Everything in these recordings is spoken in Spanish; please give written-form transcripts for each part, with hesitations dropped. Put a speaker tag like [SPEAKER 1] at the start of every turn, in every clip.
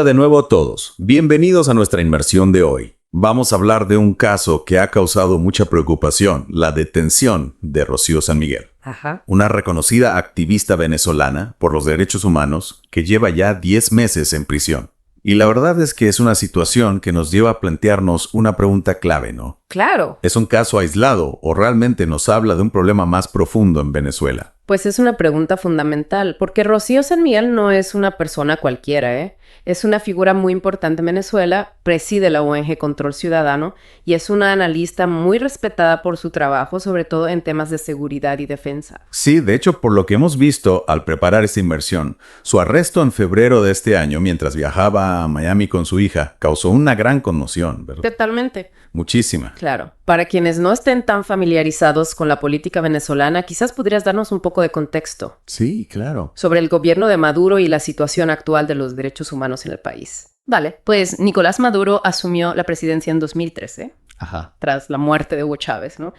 [SPEAKER 1] Hola de nuevo a todos. Bienvenidos a nuestra inmersión de hoy. Vamos a hablar de un caso que ha causado mucha preocupación, la detención de Rocío San Miguel.
[SPEAKER 2] Ajá.
[SPEAKER 1] Una reconocida activista venezolana por los derechos humanos que lleva ya 10 meses en prisión. Y la verdad es que es una situación que nos lleva a plantearnos una pregunta clave, ¿no?
[SPEAKER 2] Claro.
[SPEAKER 1] ¿Es un caso aislado o realmente nos habla de un problema más profundo en Venezuela?
[SPEAKER 2] Pues es una pregunta fundamental, porque Rocío San Miguel no es una persona cualquiera, ¿eh? Es una figura muy importante en Venezuela, preside la ONG Control Ciudadano y es una analista muy respetada por su trabajo, sobre todo en temas de seguridad y defensa.
[SPEAKER 1] Sí, de hecho, por lo que hemos visto al preparar esta inmersión, su arresto en febrero de este año mientras viajaba a Miami con su hija causó una gran conmoción, ¿verdad?
[SPEAKER 2] Totalmente.
[SPEAKER 1] Muchísima.
[SPEAKER 2] Claro. Para quienes no estén tan familiarizados con la política venezolana, quizás podrías darnos un poco de contexto
[SPEAKER 1] Sí, claro.
[SPEAKER 2] sobre el gobierno de Maduro y la situación actual de los derechos humanos en el país. Vale, pues Nicolás Maduro asumió la presidencia en 2013,
[SPEAKER 1] Ajá.
[SPEAKER 2] tras la muerte de Hugo Chávez, ¿no?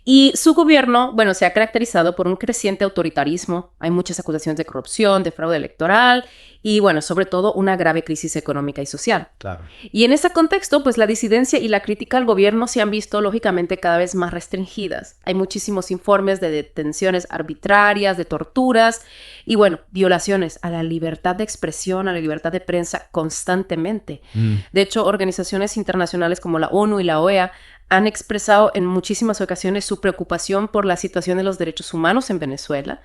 [SPEAKER 2] Y su gobierno, bueno, se ha caracterizado por un creciente autoritarismo. Hay muchas acusaciones de corrupción, de fraude electoral y, bueno, sobre todo una grave crisis económica y social.
[SPEAKER 1] Claro.
[SPEAKER 2] Y en ese contexto, pues la disidencia y la crítica al gobierno se han visto, lógicamente, cada vez más restringidas. Hay muchísimos informes de detenciones arbitrarias, de torturas y, bueno, violaciones a la libertad de expresión, a la libertad de prensa constantemente. De hecho, organizaciones internacionales como la ONU y la OEA han expresado en muchísimas ocasiones su preocupación por la situación de los derechos humanos en Venezuela.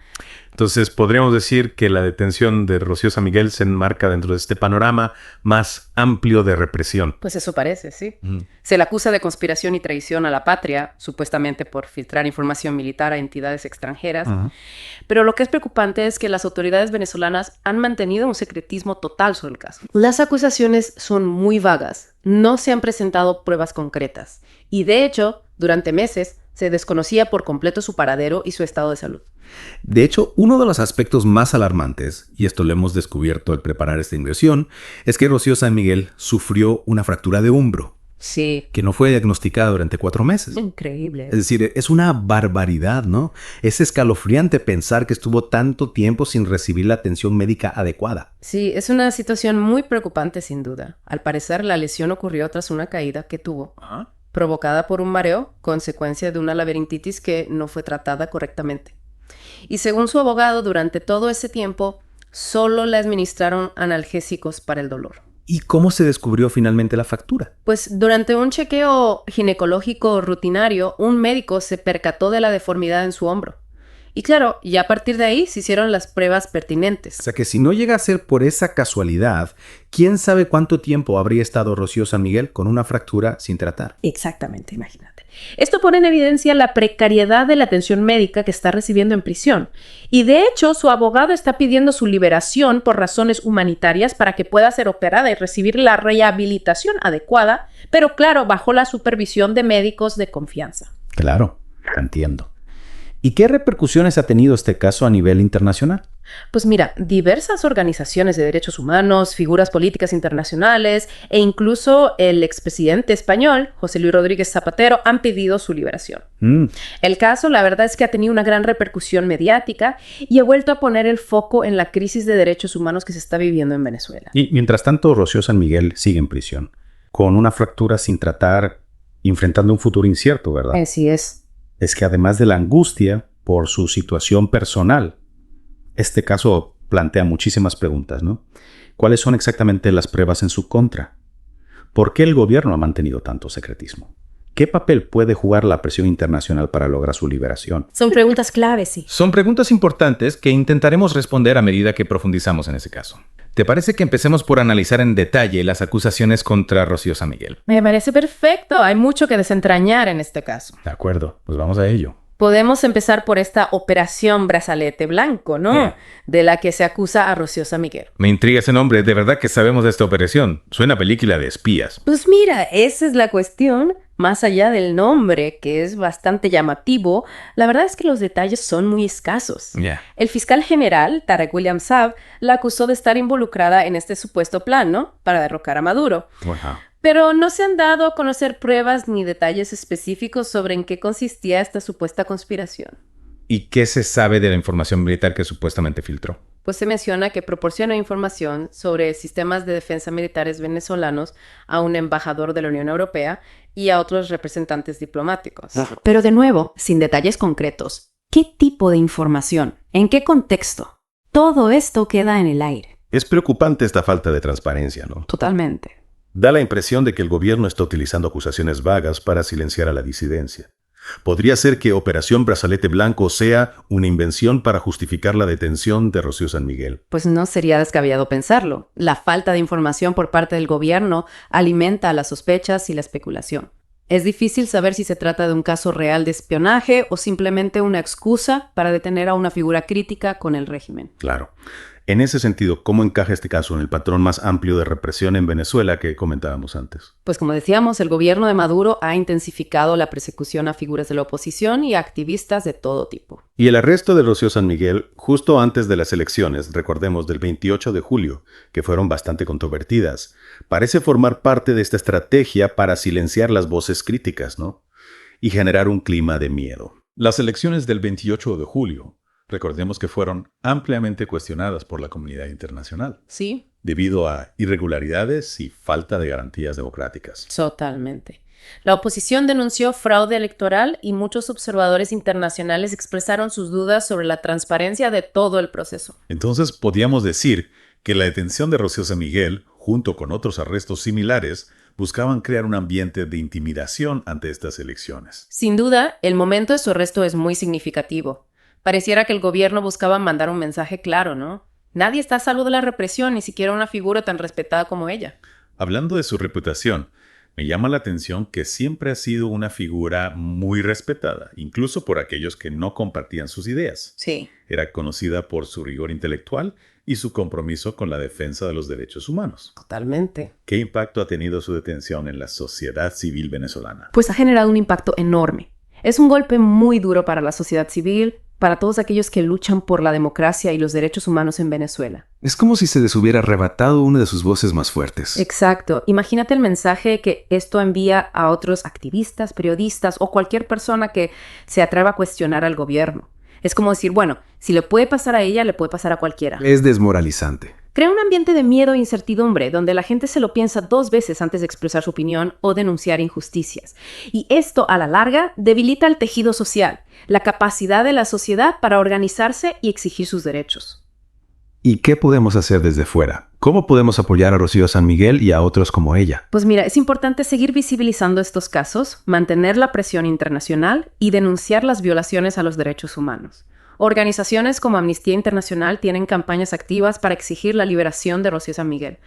[SPEAKER 3] Entonces, podríamos decir que la detención de Rocío San Miguel se enmarca dentro de este panorama más amplio de represión.
[SPEAKER 2] Pues eso parece, sí. Se le acusa de conspiración y traición a la patria, supuestamente por filtrar información militar a entidades extranjeras. Pero lo que es preocupante es que las autoridades venezolanas han mantenido un secretismo total sobre el caso. Las acusaciones son muy vagas, no se han presentado pruebas concretas. Y de hecho, durante meses se desconocía por completo su paradero y su estado de salud.
[SPEAKER 4] De hecho, uno de los aspectos más alarmantes, y esto lo hemos descubierto al preparar esta inversión, es que Rocío San Miguel sufrió una fractura de hombro,
[SPEAKER 2] Sí.
[SPEAKER 4] que no fue diagnosticada durante 4 meses.
[SPEAKER 2] Increíble.
[SPEAKER 4] Es decir, es una barbaridad, ¿no? Es escalofriante pensar que estuvo tanto tiempo sin recibir la atención médica adecuada.
[SPEAKER 2] Sí, es una situación muy preocupante sin duda. Al parecer, la lesión ocurrió tras una caída que tuvo, provocada por un mareo, consecuencia de una laberintitis que no fue tratada correctamente. Y según su abogado, durante todo ese tiempo, solo le administraron analgésicos para el dolor.
[SPEAKER 4] ¿Y cómo se descubrió finalmente la fractura?
[SPEAKER 2] Pues durante un chequeo ginecológico rutinario, un médico se percató de la deformidad en su hombro. Y claro, ya a partir de ahí se hicieron las pruebas pertinentes.
[SPEAKER 4] O sea que si no llega a ser por esa casualidad, ¿quién sabe cuánto tiempo habría estado Rocío San Miguel con una fractura sin tratar?
[SPEAKER 2] Exactamente, imagínate. Esto pone en evidencia la precariedad de la atención médica que está recibiendo en prisión. Y de hecho, su abogado está pidiendo su liberación por razones humanitarias para que pueda ser operada y recibir la rehabilitación adecuada, pero claro, bajo la supervisión de médicos de confianza.
[SPEAKER 4] Claro, entiendo. ¿Y qué repercusiones ha tenido este caso a nivel internacional?
[SPEAKER 2] Pues mira, diversas organizaciones de derechos humanos, figuras políticas internacionales e incluso el expresidente español, José Luis Rodríguez Zapatero, han pedido su liberación. El caso, la verdad es que ha tenido una gran repercusión mediática y ha vuelto a poner el foco en la crisis de derechos humanos que se está viviendo en Venezuela.
[SPEAKER 4] Y mientras tanto, Rocío San Miguel sigue en prisión, con una fractura sin tratar, enfrentando un futuro incierto, ¿verdad?
[SPEAKER 2] Así es.
[SPEAKER 4] Es que además de la angustia por su situación personal, este caso plantea muchísimas preguntas, ¿no? ¿Cuáles son exactamente las pruebas en su contra? ¿Por qué el gobierno ha mantenido tanto secretismo? ¿Qué papel puede jugar la presión internacional para lograr su liberación?
[SPEAKER 2] Son preguntas claves, sí.
[SPEAKER 3] Son preguntas importantes que intentaremos responder a medida que profundizamos en ese caso. ¿Te parece que empecemos por analizar en detalle las acusaciones contra Rocío San Miguel?
[SPEAKER 2] Me parece perfecto. Hay mucho que desentrañar en este caso.
[SPEAKER 4] De acuerdo, pues vamos a ello.
[SPEAKER 2] Podemos empezar por esta operación Brazalete Blanco, ¿no? De la que se acusa a Rocío San Miguel.
[SPEAKER 3] Me intriga ese nombre, de verdad que sabemos de esta operación. Suena a película de espías.
[SPEAKER 2] Pues mira, esa es la cuestión. Más allá del nombre, que es bastante llamativo, la verdad es que los detalles son muy escasos. El fiscal general, Tarek William Saab, la acusó de estar involucrada en este supuesto plan, ¿no? Para derrocar a Maduro. Pero no se han dado a conocer pruebas ni detalles específicos sobre en qué consistía esta supuesta conspiración.
[SPEAKER 3] ¿Y qué se sabe de la información militar que supuestamente filtró?
[SPEAKER 2] pues se menciona que proporciona información sobre sistemas de defensa militares venezolanos a un embajador de la Unión Europea y a otros representantes diplomáticos. Pero de nuevo, sin detalles concretos. ¿Qué tipo de información? ¿En qué contexto? Todo esto queda en el aire.
[SPEAKER 5] Es preocupante esta falta de transparencia, ¿no?
[SPEAKER 2] Totalmente.
[SPEAKER 5] Da la impresión de que el gobierno está utilizando acusaciones vagas para silenciar a la disidencia. Podría ser que Operación Brazalete Blanco sea una invención para justificar la detención de Rocío San Miguel.
[SPEAKER 2] Pues no sería descabellado pensarlo. La falta de información por parte del gobierno alimenta las sospechas y la especulación. Es difícil saber si se trata de un caso real de espionaje o simplemente una excusa para detener a una figura crítica con el régimen.
[SPEAKER 5] Claro. En ese sentido, ¿cómo encaja este caso en el patrón más amplio de represión en Venezuela que comentábamos antes?
[SPEAKER 2] Pues como decíamos, el gobierno de Maduro ha intensificado la persecución a figuras de la oposición y a activistas de todo tipo.
[SPEAKER 5] Y el arresto de Rocío San Miguel justo antes de las elecciones, recordemos, del 28 de julio, que fueron bastante controvertidas, parece formar parte de esta estrategia para silenciar las voces críticas, ¿no? Y generar un clima de miedo.
[SPEAKER 1] Las elecciones del 28 de julio, recordemos que fueron ampliamente cuestionadas por la comunidad internacional,
[SPEAKER 2] Sí,
[SPEAKER 1] debido a irregularidades y falta de garantías democráticas.
[SPEAKER 2] totalmente. La oposición denunció fraude electoral y muchos observadores internacionales expresaron sus dudas sobre la transparencia de todo el proceso.
[SPEAKER 1] Entonces, podríamos decir que la detención de Rocío San Miguel, junto con otros arrestos similares, buscaban crear un ambiente de intimidación ante estas elecciones.
[SPEAKER 2] Sin duda, el momento de su arresto es muy significativo. Pareciera que el gobierno buscaba mandar un mensaje claro, ¿no? Nadie está a salvo de la represión, ni siquiera una figura tan respetada como ella.
[SPEAKER 1] Hablando de su reputación, me llama la atención que siempre ha sido una figura muy respetada, incluso por aquellos que no compartían sus ideas.
[SPEAKER 2] Sí.
[SPEAKER 1] Era conocida por su rigor intelectual y su compromiso con la defensa de los derechos humanos.
[SPEAKER 2] Totalmente.
[SPEAKER 1] ¿Qué impacto ha tenido su detención en la sociedad civil venezolana?
[SPEAKER 2] Pues ha generado un impacto enorme. Es un golpe muy duro para la sociedad civil, para todos aquellos que luchan por la democracia y los derechos humanos en Venezuela.
[SPEAKER 6] Es como si se les hubiera arrebatado una de sus voces más fuertes.
[SPEAKER 2] Exacto. Imagínate el mensaje que esto envía a otros activistas, periodistas o cualquier persona que se atreva a cuestionar al gobierno. Es como decir, bueno, si le puede pasar a ella, le puede pasar a cualquiera.
[SPEAKER 6] Es desmoralizante.
[SPEAKER 2] Crea un ambiente de miedo e incertidumbre, donde la gente se lo piensa 2 veces antes de expresar su opinión o denunciar injusticias. Y esto, a la larga, debilita el tejido social, la capacidad de la sociedad para organizarse y exigir sus derechos.
[SPEAKER 6] ¿Y qué podemos hacer desde fuera? ¿Cómo podemos apoyar a Rocío San Miguel y a otros como ella?
[SPEAKER 2] Pues mira, es importante seguir visibilizando estos casos, mantener la presión internacional y denunciar las violaciones a los derechos humanos. Organizaciones como Amnistía Internacional tienen campañas activas para exigir la liberación de Rocío San Miguel.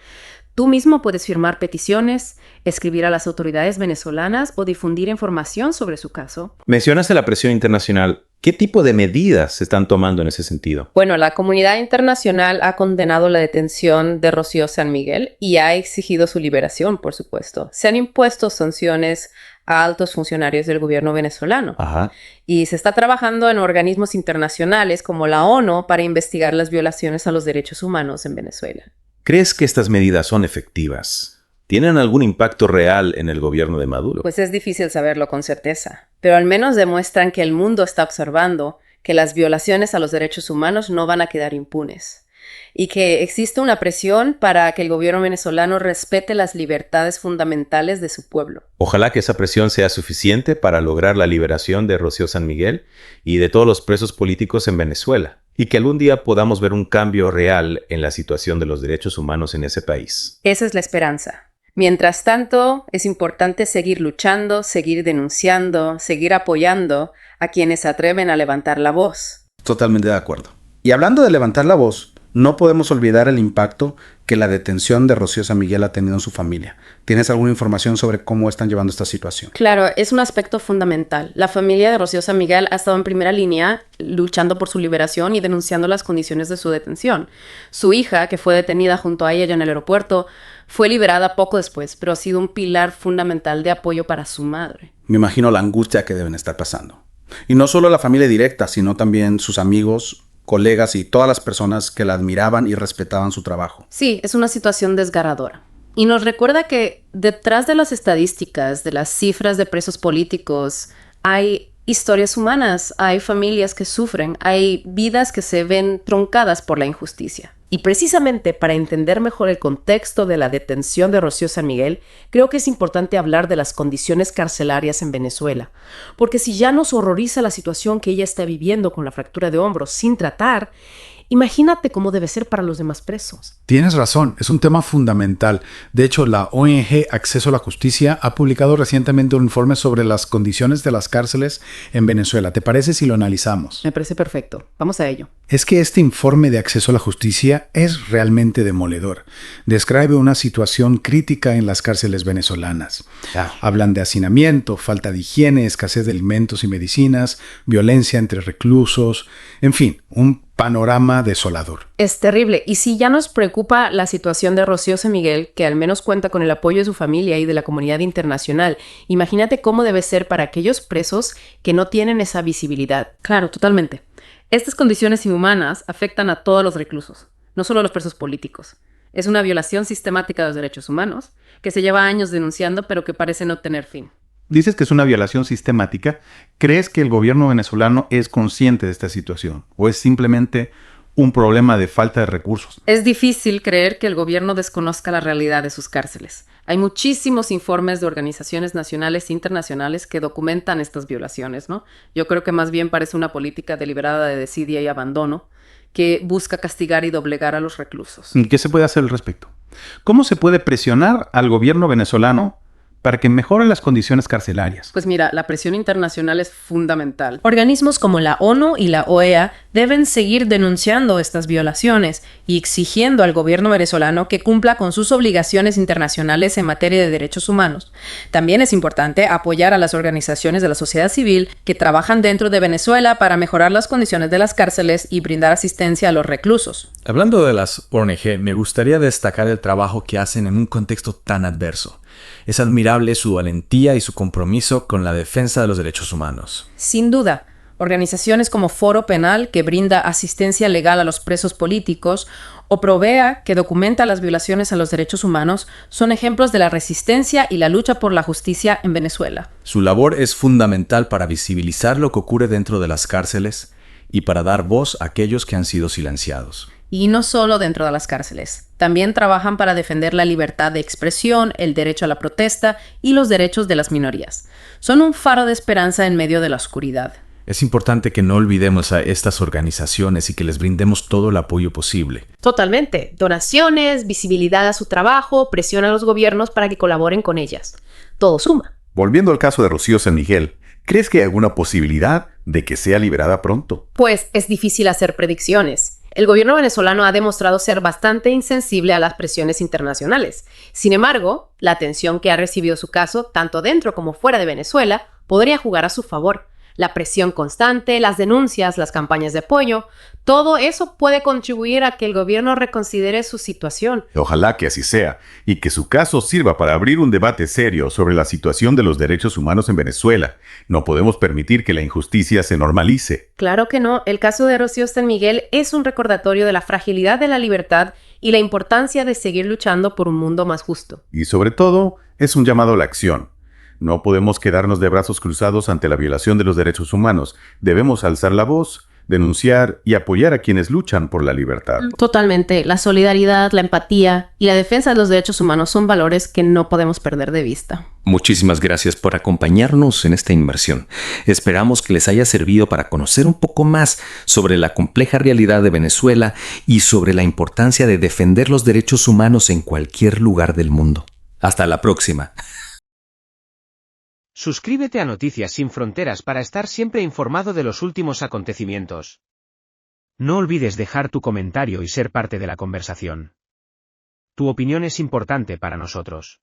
[SPEAKER 2] Tú mismo puedes firmar peticiones, escribir a las autoridades venezolanas o difundir información sobre su caso.
[SPEAKER 3] Mencionaste la presión internacional. ¿Qué tipo de medidas se están tomando en ese sentido?
[SPEAKER 2] Bueno, la comunidad internacional ha condenado la detención de Rocío San Miguel y ha exigido su liberación, por supuesto. Se han impuesto sanciones a altos funcionarios del gobierno venezolano.
[SPEAKER 3] Ajá.
[SPEAKER 2] Y se está trabajando en organismos internacionales como la ONU para investigar las violaciones a los derechos humanos en Venezuela.
[SPEAKER 3] ¿Crees que estas medidas son efectivas? ¿Tienen algún impacto real en el gobierno de Maduro?
[SPEAKER 2] Pues es difícil saberlo con certeza, pero al menos demuestran que el mundo está observando que las violaciones a los derechos humanos no van a quedar impunes y que existe una presión para que el gobierno venezolano respete las libertades fundamentales de su pueblo.
[SPEAKER 3] Ojalá que esa presión sea suficiente para lograr la liberación de Rocío San Miguel y de todos los presos políticos en Venezuela, y que algún día podamos ver un cambio real en la situación de los derechos humanos en ese país.
[SPEAKER 2] Esa es la esperanza. Mientras tanto, es importante seguir luchando, seguir denunciando, seguir apoyando a quienes se atreven a levantar la voz.
[SPEAKER 7] Totalmente de acuerdo. Y hablando de levantar la voz, no podemos olvidar el impacto que la detención de Rocío San Miguel ha tenido en su familia. ¿Tienes alguna información sobre cómo están llevando esta situación?
[SPEAKER 2] Claro, es un aspecto fundamental. La familia de Rocío San Miguel ha estado en primera línea luchando por su liberación y denunciando las condiciones de su detención. Su hija, que fue detenida junto a ella en el aeropuerto, fue liberada poco después, pero ha sido un pilar fundamental de apoyo para su madre.
[SPEAKER 7] Me imagino la angustia que deben estar pasando. Y no solo la familia directa, sino también sus amigos, colegas y todas las personas que la admiraban y respetaban su trabajo.
[SPEAKER 2] Sí, es una situación desgarradora. Y nos recuerda que detrás de las estadísticas, de las cifras de presos políticos, hay historias humanas, hay familias que sufren, hay vidas que se ven truncadas por la injusticia. Y precisamente para entender mejor el contexto de la detención de Rocío San Miguel, creo que es importante hablar de las condiciones carcelarias en Venezuela. Porque si ya nos horroriza la situación que ella está viviendo con la fractura de hombro sin tratar, imagínate cómo debe ser para los demás presos.
[SPEAKER 7] Tienes razón, es un tema fundamental. De hecho, la ONG Acceso a la Justicia ha publicado recientemente un informe sobre las condiciones de las cárceles en Venezuela. ¿Te parece si lo analizamos?
[SPEAKER 2] Me parece perfecto. Vamos a ello.
[SPEAKER 7] Es que este informe de Acceso a la Justicia es realmente demoledor. Describe una situación crítica en las cárceles venezolanas. Hablan de hacinamiento, falta de higiene, escasez de alimentos y medicinas, violencia entre reclusos, en fin, un panorama desolador.
[SPEAKER 2] Es terrible. Y si ya nos preocupa la situación de Rocío San Miguel, que al menos cuenta con el apoyo de su familia y de la comunidad internacional, imagínate cómo debe ser para aquellos presos que no tienen esa visibilidad. Claro, totalmente. Estas condiciones inhumanas afectan a todos los reclusos, no solo a los presos políticos. Es una violación sistemática de los derechos humanos, que se lleva años denunciando, pero que parece no tener fin.
[SPEAKER 6] Dices que es una violación sistemática. ¿Crees que el gobierno venezolano es consciente de esta situación? ¿O es simplemente un problema de falta de recursos?
[SPEAKER 2] Es difícil creer que el gobierno desconozca la realidad de sus cárceles. Hay muchísimos informes de organizaciones nacionales e internacionales que documentan estas violaciones, ¿no? Yo creo que más bien parece una política deliberada de desidia y abandono que busca castigar y doblegar a los reclusos.
[SPEAKER 6] ¿Qué se puede hacer al respecto? ¿Cómo se puede presionar al gobierno venezolano para que mejore las condiciones carcelarias?
[SPEAKER 2] Pues mira, la presión internacional es fundamental. Organismos como la ONU y la OEA deben seguir denunciando estas violaciones y exigiendo al gobierno venezolano que cumpla con sus obligaciones internacionales en materia de derechos humanos. También es importante apoyar a las organizaciones de la sociedad civil que trabajan dentro de Venezuela para mejorar las condiciones de las cárceles y brindar asistencia a los reclusos.
[SPEAKER 8] Hablando de las ONG, me gustaría destacar el trabajo que hacen en un contexto tan adverso. Es admirable su valentía y su compromiso con la defensa de los derechos humanos.
[SPEAKER 2] Sin duda, organizaciones como Foro Penal, que brinda asistencia legal a los presos políticos, o Provea, que documenta las violaciones a los derechos humanos, son ejemplos de la resistencia y la lucha por la justicia en Venezuela.
[SPEAKER 8] Su labor es fundamental para visibilizar lo que ocurre dentro de las cárceles y para dar voz a aquellos que han sido silenciados.
[SPEAKER 2] Y no solo dentro de las cárceles. También trabajan para defender la libertad de expresión, el derecho a la protesta y los derechos de las minorías. Son un faro de esperanza en medio de la oscuridad.
[SPEAKER 8] Es importante que no olvidemos a estas organizaciones y que les brindemos todo el apoyo posible.
[SPEAKER 2] Totalmente. Donaciones, visibilidad a su trabajo, presión a los gobiernos para que colaboren con ellas. Todo suma.
[SPEAKER 1] Volviendo al caso de Rocío San Miguel, ¿crees que hay alguna posibilidad de que sea liberada pronto?
[SPEAKER 2] Pues es difícil hacer predicciones. El gobierno venezolano ha demostrado ser bastante insensible a las presiones internacionales. Sin embargo, la atención que ha recibido su caso, tanto dentro como fuera de Venezuela, podría jugar a su favor. La presión constante, las denuncias, las campañas de apoyo, todo eso puede contribuir a que el gobierno reconsidere su situación.
[SPEAKER 1] Ojalá que así sea, y que su caso sirva para abrir un debate serio sobre la situación de los derechos humanos en Venezuela. No podemos permitir que la injusticia se normalice.
[SPEAKER 2] Claro que no. El caso de Rocío San Miguel es un recordatorio de la fragilidad de la libertad y la importancia de seguir luchando por un mundo más justo.
[SPEAKER 1] Y sobre todo, es un llamado a la acción. No podemos quedarnos de brazos cruzados ante la violación de los derechos humanos. Debemos alzar la voz, denunciar y apoyar a quienes luchan por la libertad.
[SPEAKER 2] Totalmente. La solidaridad, la empatía y la defensa de los derechos humanos son valores que no podemos perder de vista.
[SPEAKER 9] Muchísimas gracias por acompañarnos en esta inmersión. Esperamos que les haya servido para conocer un poco más sobre la compleja realidad de Venezuela y sobre la importancia de defender los derechos humanos en cualquier lugar del mundo. Hasta la próxima.
[SPEAKER 10] Suscríbete a Noticias Sin Fronteras para estar siempre informado de los últimos acontecimientos. No olvides dejar tu comentario y ser parte de la conversación. Tu opinión es importante para nosotros.